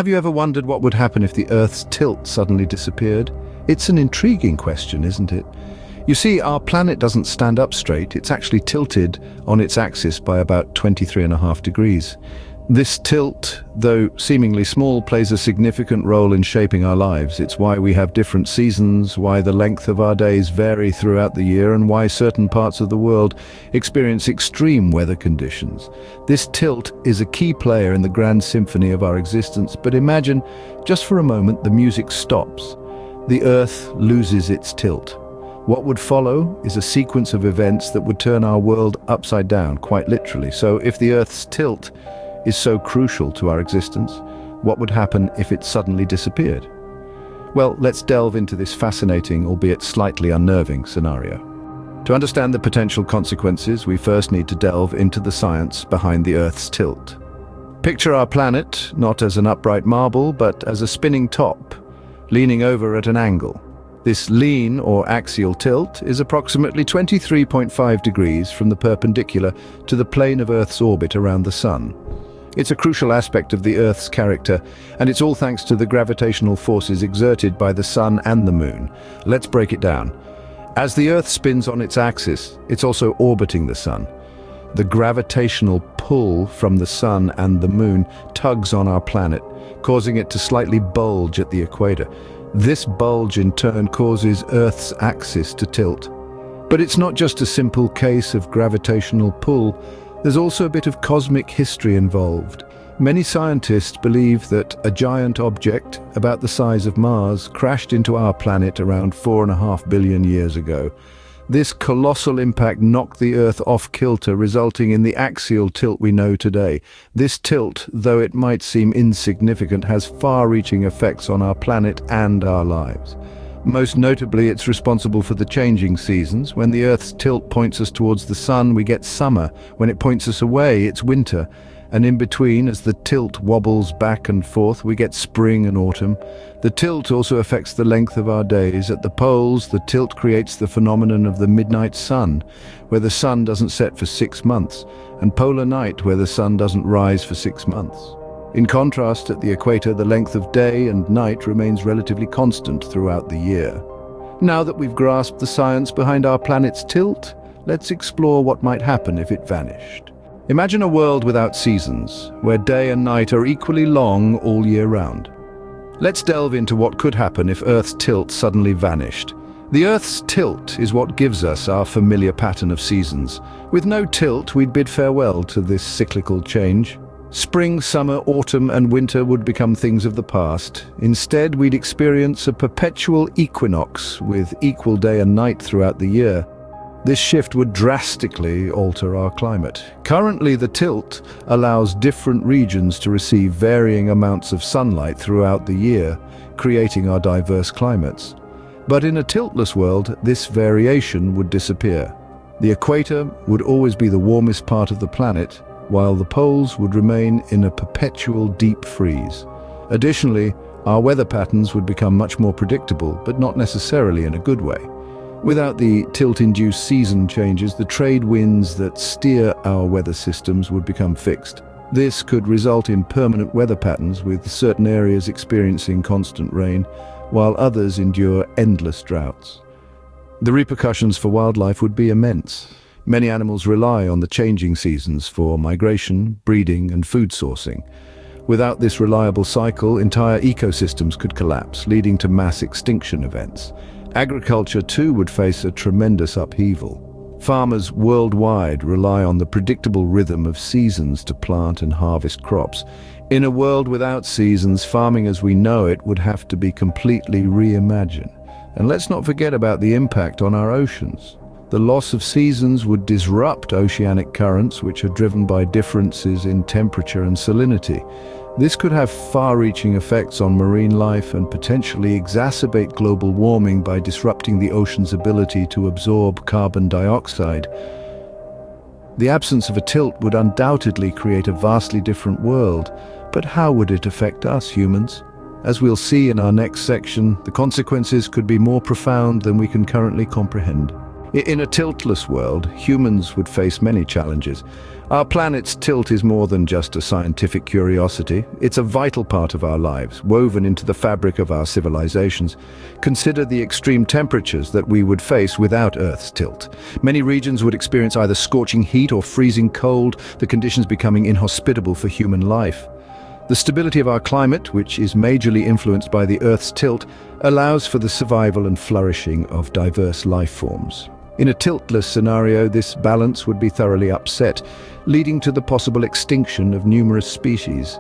Have you ever wondered what would happen if the Earth's tilt suddenly disappeared? It's an intriguing question, isn't it? You see, our planet doesn't stand up straight. It's actually tilted on its axis by about 23.5 degrees. This tilt, though seemingly small, plays a significant role in shaping our lives. It's why we have different seasons, why the length of our days vary throughout the year, and why certain parts of the world experience extreme weather conditions. This tilt is a key player in the grand symphony of our existence, but imagine, just for a moment, the music stops. The Earth loses its tilt. What would follow is a sequence of events that would turn our world upside down, quite literally. So if the Earth's tilt is so crucial to our existence, what would happen if it suddenly disappeared? Well, let's delve into this fascinating, albeit slightly unnerving scenario. To understand the potential consequences, we first need to delve into the science behind the Earth's tilt. Picture our planet not as an upright marble, but as a spinning top, leaning over at an angle. This lean or axial tilt is approximately 23.5 degrees from the perpendicular to the plane of Earth's orbit around the Sun. It's a crucial aspect of the Earth's character, and it's all thanks to the gravitational forces exerted by the Sun and the Moon. Let's break it down. As the Earth spins on its axis, it's also orbiting the Sun. The gravitational pull from the Sun and the Moon tugs on our planet, causing it to slightly bulge at the equator. This bulge in turn causes Earth's axis to tilt. But it's not just a simple case of gravitational pull. There's also a bit of cosmic history involved. Many scientists believe that a giant object about the size of Mars crashed into our planet around 4.5 billion years ago. This colossal impact knocked the Earth off kilter, resulting in the axial tilt we know today. This tilt, though it might seem insignificant, has far-reaching effects on our planet and our lives. Most notably, it's responsible for the changing seasons. When the Earth's tilt points us towards the Sun, we get summer. When it points us away, it's winter. And in between, as the tilt wobbles back and forth, we get spring and autumn. The tilt also affects the length of our days. At the poles, the tilt creates the phenomenon of the midnight sun, where the sun doesn't set for 6 months, and polar night, where the sun doesn't rise for 6 months. In contrast, at the equator, the length of day and night remains relatively constant throughout the year. Now that we've grasped the science behind our planet's tilt, let's explore what might happen if it vanished. Imagine a world without seasons, where day and night are equally long all year round. Let's delve into what could happen if Earth's tilt suddenly vanished. The Earth's tilt is what gives us our familiar pattern of seasons. With no tilt, we'd bid farewell to this cyclical change. Spring, summer, autumn, and winter would become things of the past. Instead, we'd experience a perpetual equinox with equal day and night throughout the year. This shift would drastically alter our climate. Currently, the tilt allows different regions to receive varying amounts of sunlight throughout the year, creating our diverse climates. But in a tiltless world, this variation would disappear. The equator would always be the warmest part of the planet, while the poles would remain in a perpetual deep freeze. Additionally, our weather patterns would become much more predictable, but not necessarily in a good way. Without the tilt-induced season changes, the trade winds that steer our weather systems would become fixed. This could result in permanent weather patterns, with certain areas experiencing constant rain, while others endure endless droughts. The repercussions for wildlife would be immense. Many animals rely on the changing seasons for migration, breeding, and food sourcing. Without this reliable cycle, entire ecosystems could collapse, leading to mass extinction events. Agriculture, too, would face a tremendous upheaval. Farmers worldwide rely on the predictable rhythm of seasons to plant and harvest crops. In a world without seasons, farming as we know it would have to be completely reimagined. And let's not forget about the impact on our oceans. The loss of seasons would disrupt oceanic currents, which are driven by differences in temperature and salinity. This could have far-reaching effects on marine life and potentially exacerbate global warming by disrupting the ocean's ability to absorb carbon dioxide. The absence of a tilt would undoubtedly create a vastly different world, but how would it affect us humans? As we'll see in our next section, the consequences could be more profound than we can currently comprehend. In a tiltless world, humans would face many challenges. Our planet's tilt is more than just a scientific curiosity. It's a vital part of our lives, woven into the fabric of our civilizations. Consider the extreme temperatures that we would face without Earth's tilt. Many regions would experience either scorching heat or freezing cold, the conditions becoming inhospitable for human life. The stability of our climate, which is majorly influenced by the Earth's tilt, allows for the survival and flourishing of diverse life forms. In a tiltless scenario, this balance would be thoroughly upset, leading to the possible extinction of numerous species.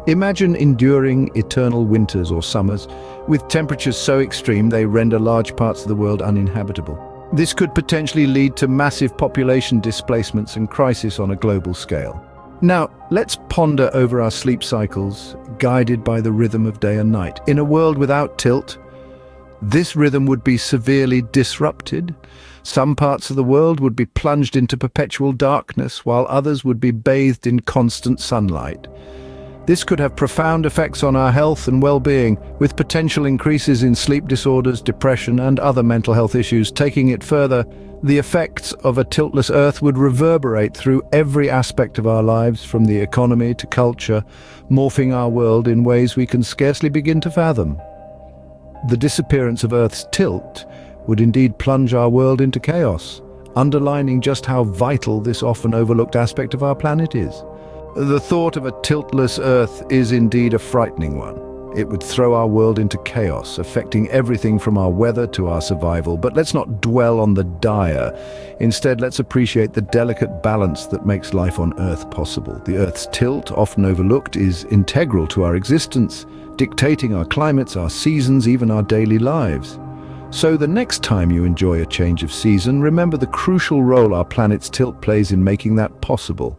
Imagine enduring eternal winters or summers, with temperatures so extreme they render large parts of the world uninhabitable. This could potentially lead to massive population displacements and crisis on a global scale. Now, let's ponder over our sleep cycles, guided by the rhythm of day and night. In a world without tilt, this rhythm would be severely disrupted. Some parts of the world would be plunged into perpetual darkness, while others would be bathed in constant sunlight. This could have profound effects on our health and well-being, with potential increases in sleep disorders, depression, and other mental health issues. Taking it further, the effects of a tiltless Earth would reverberate through every aspect of our lives, from the economy to culture, morphing our world in ways we can scarcely begin to fathom. The disappearance of Earth's tilt would indeed plunge our world into chaos, underlining just how vital this often overlooked aspect of our planet is. The thought of a tiltless Earth is indeed a frightening one. It would throw our world into chaos, affecting everything from our weather to our survival. But let's not dwell on the dire. Instead, let's appreciate the delicate balance that makes life on Earth possible. The Earth's tilt, often overlooked, is integral to our existence, dictating our climates, our seasons, even our daily lives. So the next time you enjoy a change of season, remember the crucial role our planet's tilt plays in making that possible.